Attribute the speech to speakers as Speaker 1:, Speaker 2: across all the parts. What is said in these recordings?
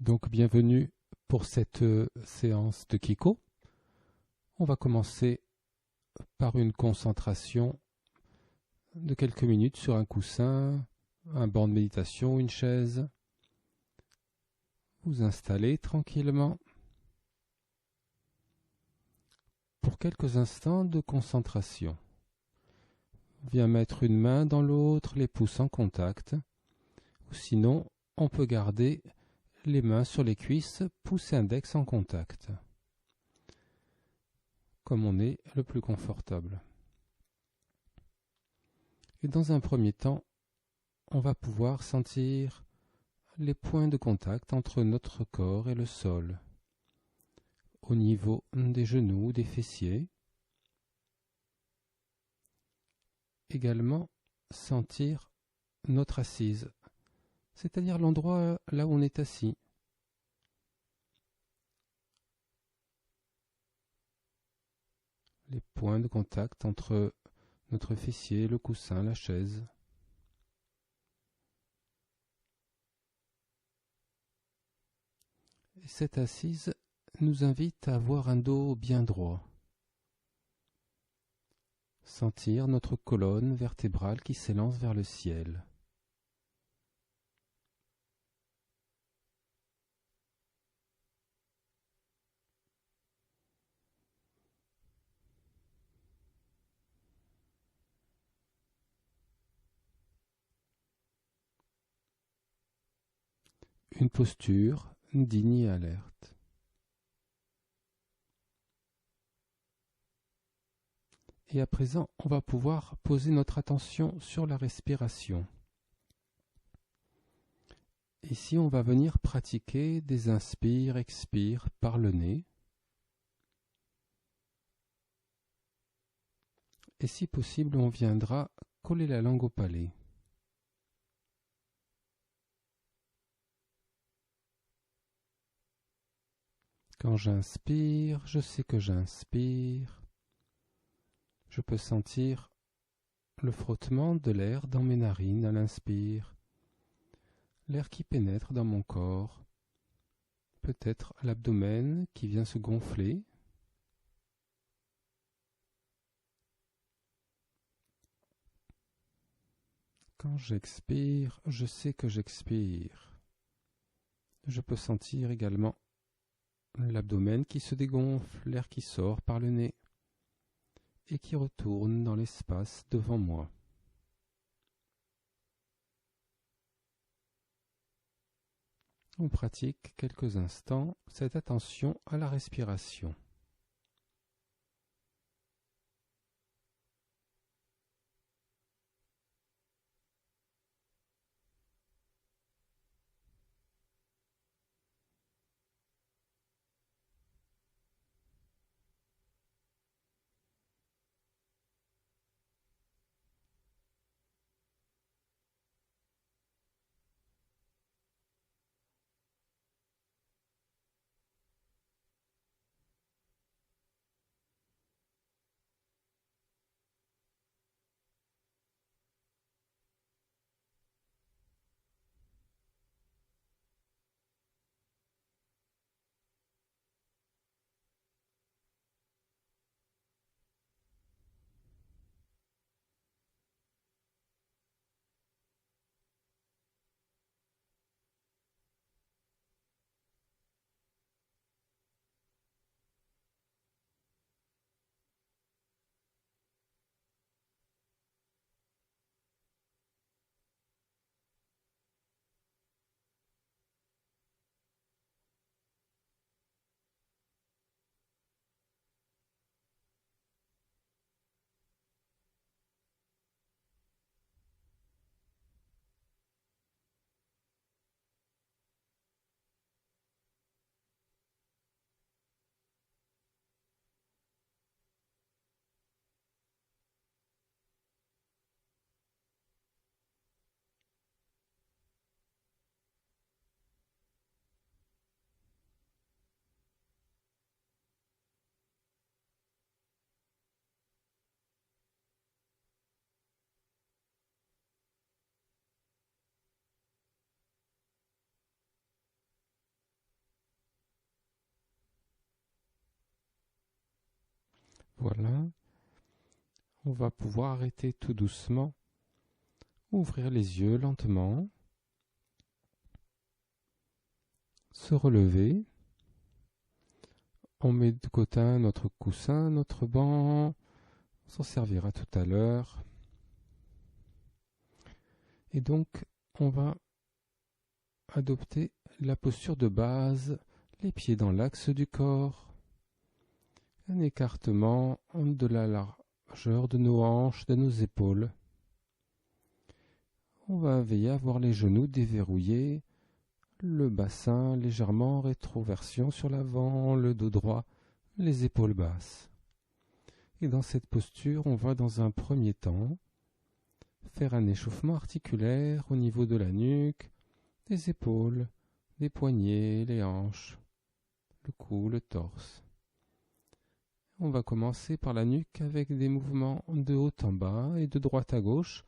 Speaker 1: Donc bienvenue pour cette séance de Kiko. On va commencer par une concentration de quelques minutes sur un coussin, un banc de méditation, une chaise. Vous installez tranquillement pour quelques instants de concentration. Viens mettre une main dans l'autre, les pouces en contact, ou sinon on peut garder les mains sur les cuisses, pouce et index en contact, comme on est le plus confortable. Et dans un premier temps, on va pouvoir sentir les points de contact entre notre corps et le sol, au niveau des genoux, des fessiers. Également, sentir notre assise, c'est-à-dire l'endroit là où on est assis. Les points de contact entre notre fessier, le coussin, la chaise. Et cette assise nous invite à avoir un dos bien droit. Sentir notre colonne vertébrale qui s'élance vers le ciel. Une posture digne et alerte. Et à présent, on va pouvoir poser notre attention sur la respiration. Ici, on va venir pratiquer des inspires, expires par le nez. Et si possible, on viendra coller la langue au palais. Quand j'inspire, je sais que j'inspire. Je peux sentir le frottement de l'air dans mes narines à l'inspire, l'air qui pénètre dans mon corps, peut-être l'abdomen qui vient se gonfler. Quand j'expire, je sais que j'expire. Je peux sentir également l'abdomen qui se dégonfle, l'air qui sort par le nez et qui retourne dans l'espace devant moi. On pratique quelques instants cette attention à la respiration. Voilà. On va pouvoir arrêter tout doucement, ouvrir les yeux lentement, se relever. On met de côté notre coussin, notre banc, on s'en servira tout à l'heure. Et donc, on va adopter la posture de base, les pieds dans l'axe du corps, un écartement de la largeur de nos hanches, de nos épaules. On va veiller à voir les genoux déverrouillés, le bassin légèrement en rétroversion sur l'avant, le dos droit, les épaules basses. Et dans cette posture, on va dans un premier temps faire un échauffement articulaire au niveau de la nuque, des épaules, des poignets, les hanches, le cou, le torse. On va commencer par la nuque avec des mouvements de haut en bas et de droite à gauche.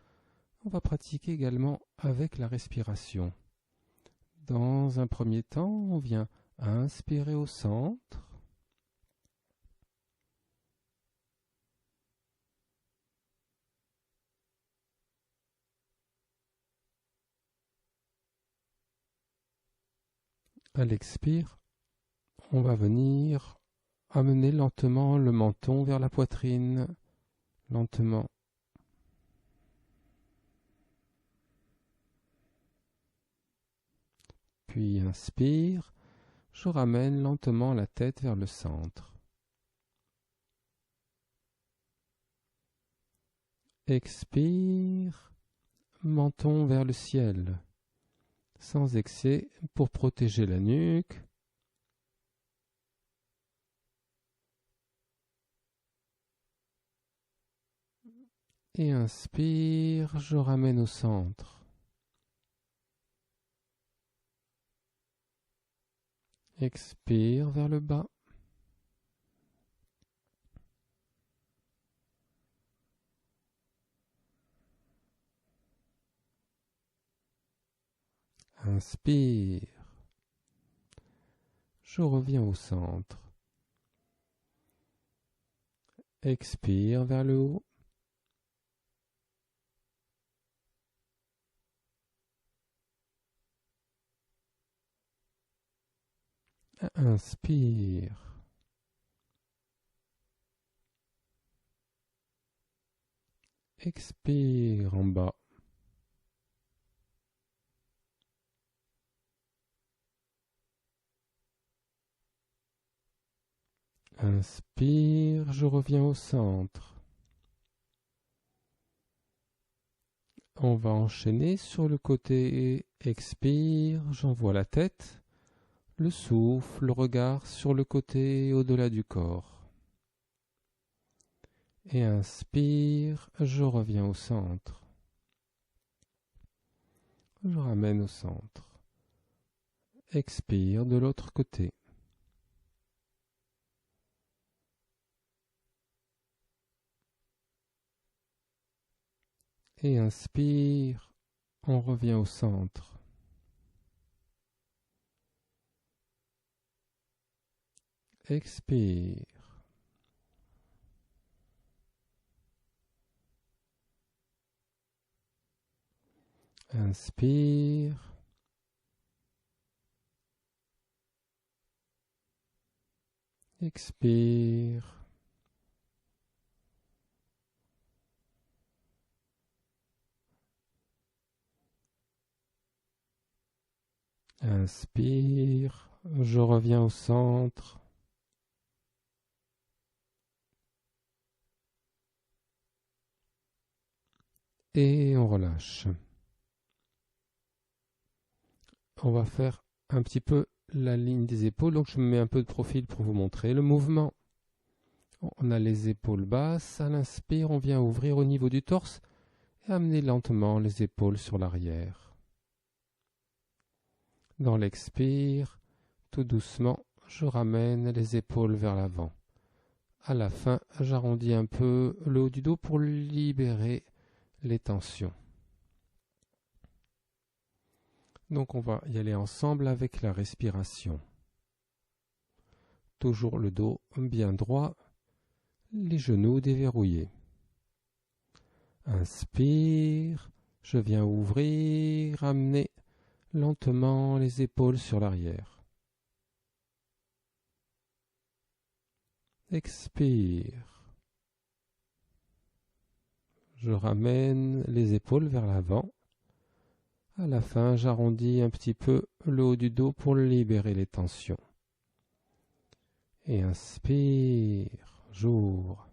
Speaker 1: On va pratiquer également avec la respiration. Dans un premier temps, on vient inspirer au centre. À l'expire, on va venir amener lentement le menton vers la poitrine, lentement. Puis inspire, je ramène lentement la tête vers le centre. Expire, menton vers le ciel, sans excès pour protéger la nuque. Et inspire, je ramène au centre. Expire vers le bas. Inspire. Je reviens au centre. Expire vers le haut. Inspire. Expire en bas. Inspire, je reviens au centre. On va enchaîner sur le côté. Expire, j'envoie la tête, le souffle, le regard sur le côté au-delà du corps. Et inspire, je reviens au centre. Je ramène au centre. Expire de l'autre côté. Et inspire, on revient au centre. Expire. Inspire. Expire. Inspire. Je reviens au centre. Et on relâche. On va faire un petit peu la ligne des épaules. Donc je me mets un peu de profil pour vous montrer le mouvement. On a les épaules basses. À l'inspire, on vient ouvrir au niveau du torse et amener lentement les épaules sur l'arrière. Dans l'expire, tout doucement, je ramène les épaules vers l'avant. À la fin, j'arrondis un peu le haut du dos pour libérer les tensions. Donc on va y aller ensemble avec la respiration. Toujours le dos bien droit, les genoux déverrouillés. Inspire, je viens ouvrir, amener lentement les épaules sur l'arrière. Expire. Je ramène les épaules vers l'avant. À la fin, j'arrondis un petit peu le haut du dos pour libérer les tensions. Et inspire, j'ouvre.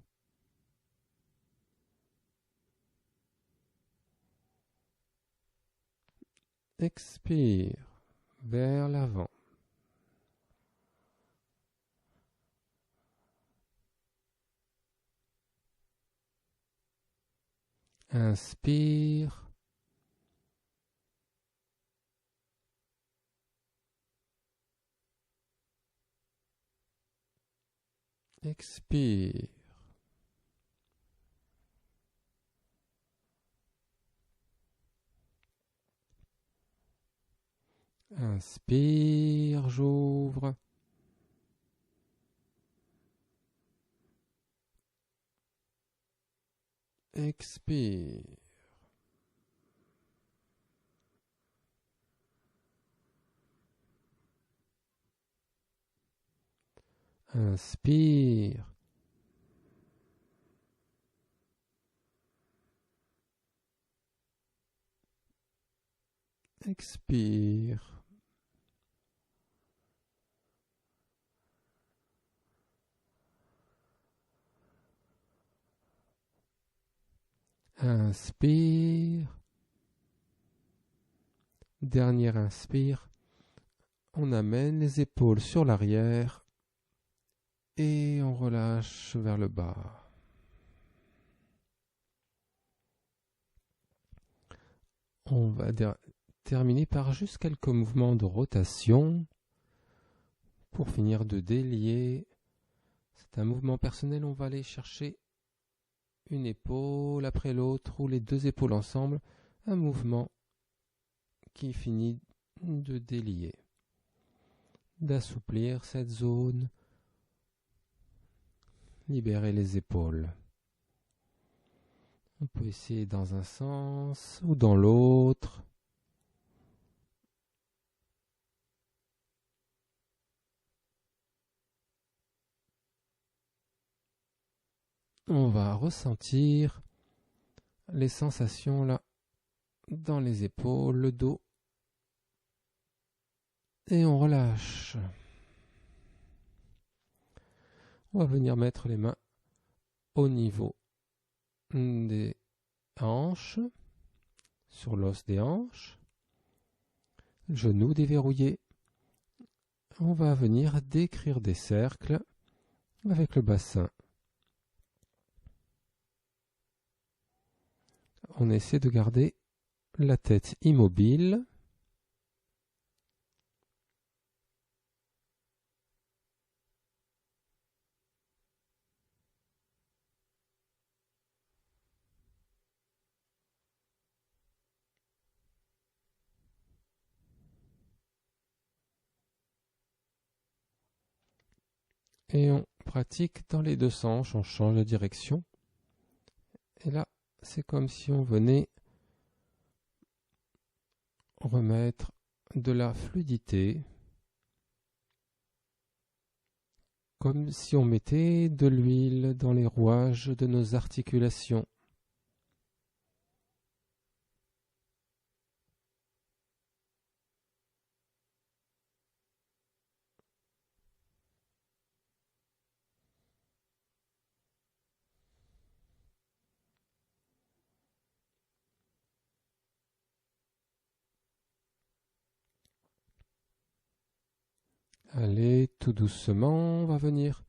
Speaker 1: Expire, vers l'avant. Inspire. Expire. Inspire, j'ouvre. Expire. Inspire. Expire. Inspire. Dernier inspire. On amène les épaules sur l'arrière et on relâche vers le bas. On va terminer par juste quelques mouvements de rotation pour finir de délier. C'est un mouvement personnel, on va aller chercher une épaule après l'autre ou les deux épaules ensemble, un mouvement qui finit de délier, d'assouplir cette zone, libérer les épaules. On peut essayer dans un sens ou dans l'autre. On va ressentir les sensations là dans les épaules, le dos. Et on relâche. On va venir mettre les mains au niveau des hanches, sur l'os des hanches, genoux déverrouillés. On va venir décrire des cercles avec le bassin. On essaie de garder la tête immobile. Et on pratique dans les deux sens, on change de direction. Et là, c'est comme si on venait remettre de la fluidité, comme si on mettait de l'huile dans les rouages de nos articulations. Allez, tout doucement, on va venir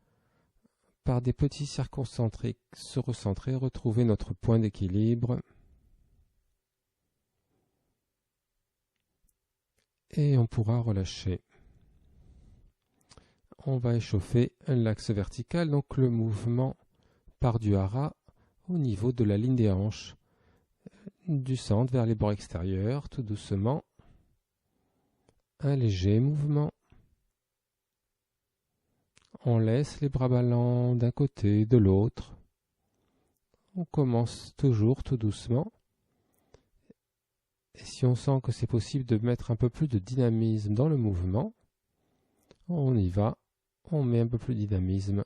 Speaker 1: par des petits cercles concentriques se recentrer, retrouver notre point d'équilibre. Et on pourra relâcher. On va échauffer l'axe vertical, donc le mouvement part du hara au niveau de la ligne des hanches, du centre vers les bords extérieurs, tout doucement. Un léger mouvement. On laisse les bras ballants d'un côté, de l'autre. On commence toujours tout doucement. Et si on sent que c'est possible de mettre un peu plus de dynamisme dans le mouvement, on y va, on met un peu plus de dynamisme.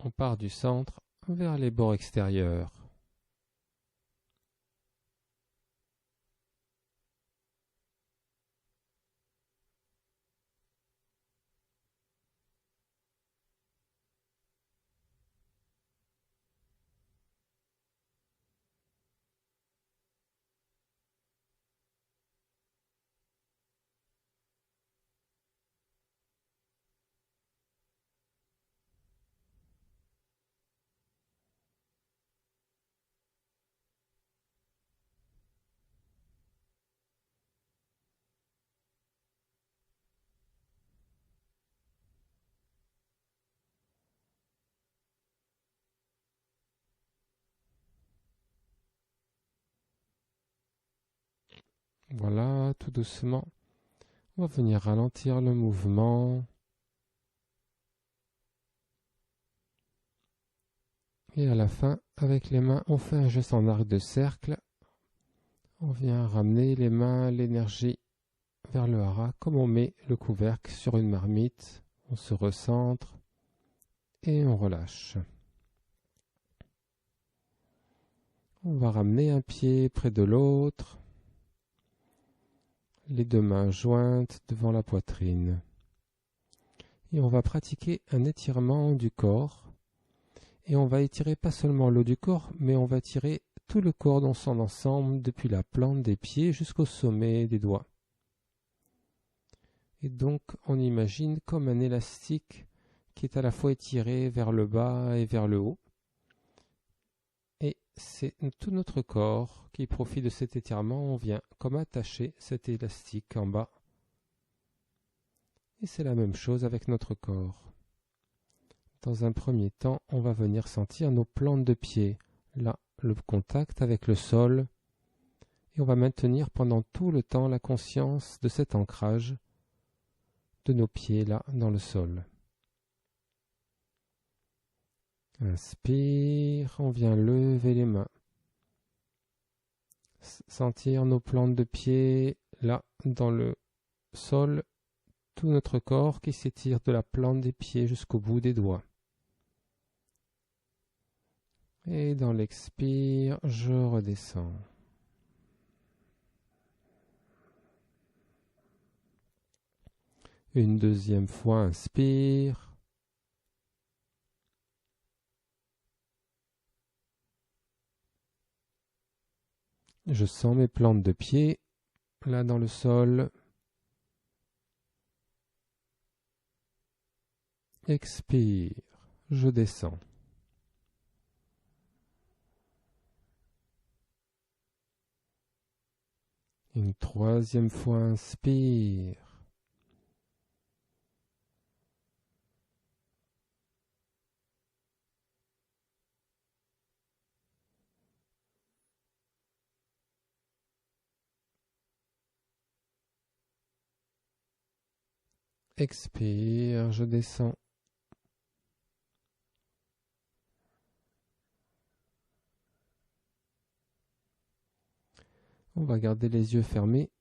Speaker 1: On part du centre vers les bords extérieurs. Voilà, tout doucement, on va venir ralentir le mouvement. Et à la fin, avec les mains, on fait un geste en arc de cercle. On vient ramener les mains, l'énergie vers le hara, comme on met le couvercle sur une marmite. On se recentre et on relâche. On va ramener un pied près de l'autre. Les deux mains jointes devant la poitrine. Et on va pratiquer un étirement du corps. Et on va étirer pas seulement le haut du corps, mais on va tirer tout le corps dans son ensemble, depuis la plante des pieds jusqu'au sommet des doigts. Et donc on imagine comme un élastique qui est à la fois étiré vers le bas et vers le haut. Et c'est tout notre corps qui profite de cet étirement. On vient comme attacher cet élastique en bas. Et c'est la même chose avec notre corps. Dans un premier temps, on va venir sentir nos plantes de pied. Là, le contact avec le sol. Et on va maintenir pendant tout le temps la conscience de cet ancrage de nos pieds là dans le sol. Inspire, on vient lever les mains. Sentir nos plantes de pied là dans le sol, tout notre corps qui s'étire de la plante des pieds jusqu'au bout des doigts. Et dans l'expire, je redescends. Une deuxième fois, inspire. Je sens mes plantes de pied, là dans le sol. Expire, je descends. Une troisième fois, inspire. Expire, je descends. On va garder les yeux fermés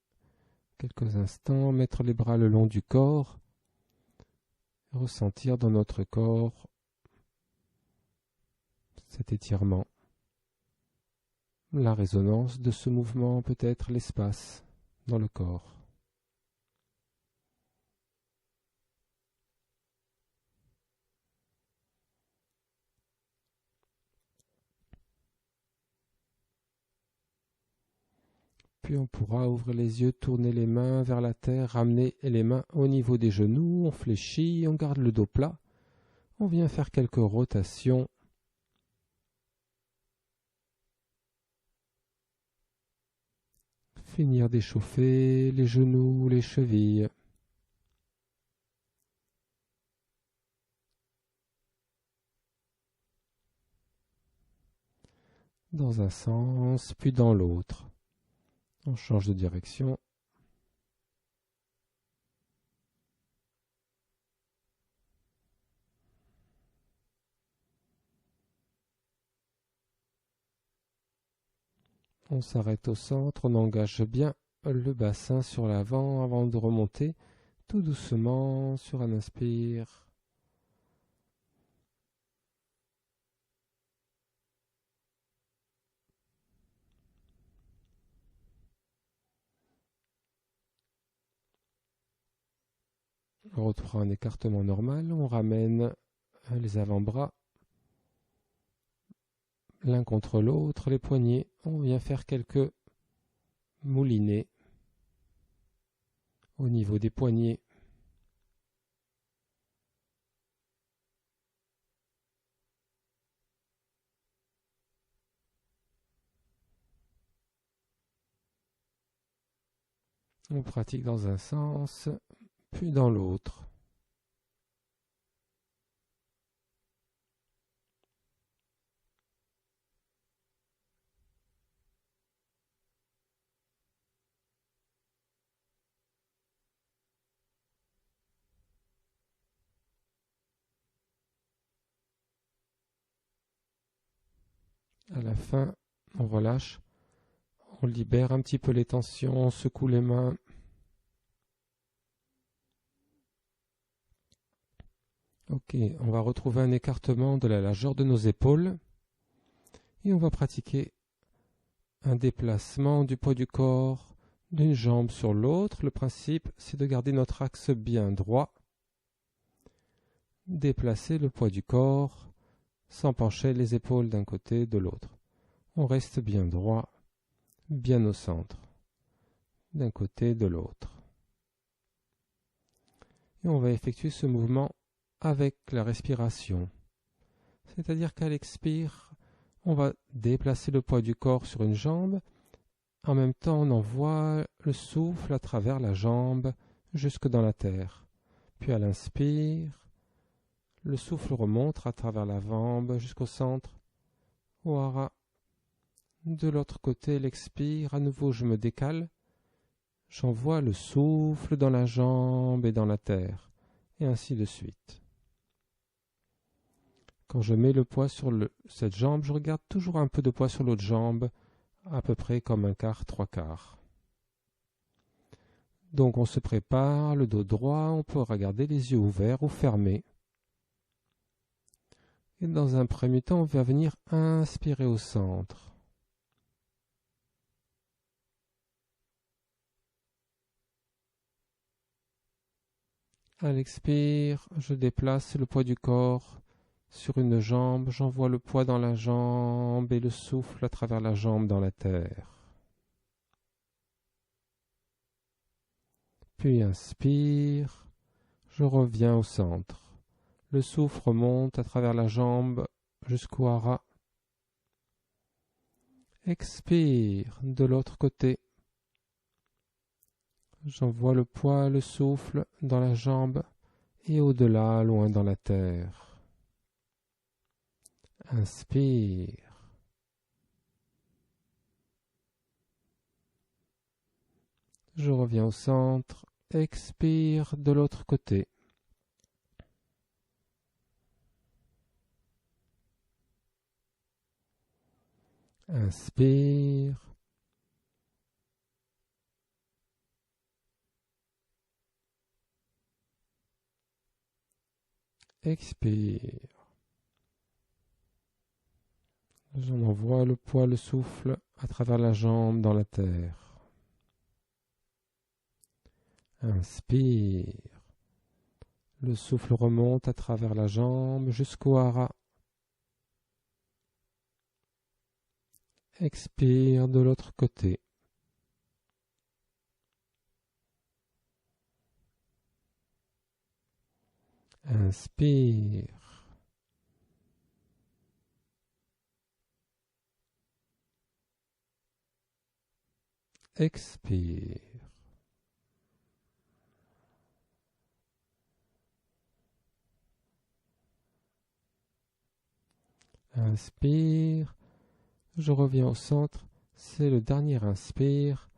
Speaker 1: quelques instants, mettre les bras le long du corps, ressentir dans notre corps cet étirement, la résonance de ce mouvement, peut-être l'espace dans le corps. Puis on pourra ouvrir les yeux, tourner les mains vers la terre, ramener les mains au niveau des genoux, on fléchit, on garde le dos plat, on vient faire quelques rotations. Finir d'échauffer les genoux, les chevilles. dans un sens, puis dans l'autre. On change de direction. On s'arrête au centre, on engage bien le bassin sur l'avant avant de remonter tout doucement sur un inspire. On reprend un écartement normal, on ramène les avant-bras l'un contre l'autre, les poignets. On vient faire quelques moulinets au niveau des poignets. On pratique dans un sens, puis dans l'autre. À la fin, on relâche, on libère un petit peu les tensions, on secoue les mains. Ok, on va retrouver un écartement de la largeur de nos épaules et on va pratiquer un déplacement du poids du corps d'une jambe sur l'autre. Le principe, c'est de garder notre axe bien droit, déplacer le poids du corps sans pencher les épaules d'un côté de l'autre. On reste bien droit, bien au centre, d'un côté de l'autre. Et on va effectuer ce mouvement avec la respiration. C'est-à-dire qu'à l'expire, on va déplacer le poids du corps sur une jambe. En même temps, on envoie le souffle à travers la jambe jusque dans la terre. Puis à l'inspire, le souffle remonte à travers la jambe jusqu'au centre. Ouara. De l'autre côté, l'expire. À nouveau, je me décale. J'envoie le souffle dans la jambe et dans la terre. Et ainsi de suite. Quand je mets le poids sur cette jambe, je regarde toujours un peu de poids sur l'autre jambe, à peu près comme un quart, trois quarts. Donc on se prépare, le dos droit, on peut regarder les yeux ouverts ou fermés. Et dans un premier temps, on va venir inspirer au centre. À l'expire, je déplace le poids du corps sur une jambe, j'envoie le poids dans la jambe et le souffle à travers la jambe dans la terre. Puis inspire, je reviens au centre. Le souffle remonte à travers la jambe jusqu'au hara. Expire de l'autre côté. J'envoie le poids, le souffle dans la jambe et au-delà, loin dans la terre. Inspire. Je reviens au centre. Expire de l'autre côté. Inspire. Expire. J'en envoie le poids, le souffle à travers la jambe dans la terre. Inspire. Le souffle remonte à travers la jambe jusqu'au hara. Expire de l'autre côté. Inspire. Expire. Inspire. Je reviens au centre. C'est le dernier inspire.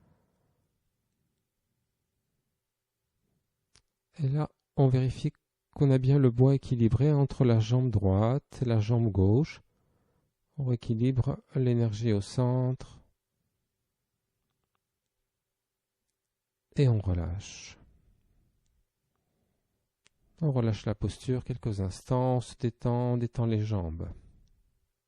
Speaker 1: Et là, on vérifie qu'on a bien le bois équilibré entre la jambe droite et la jambe gauche. On rééquilibre l'énergie au centre. Et on relâche. On relâche la posture quelques instants, on se détend, on détend les jambes.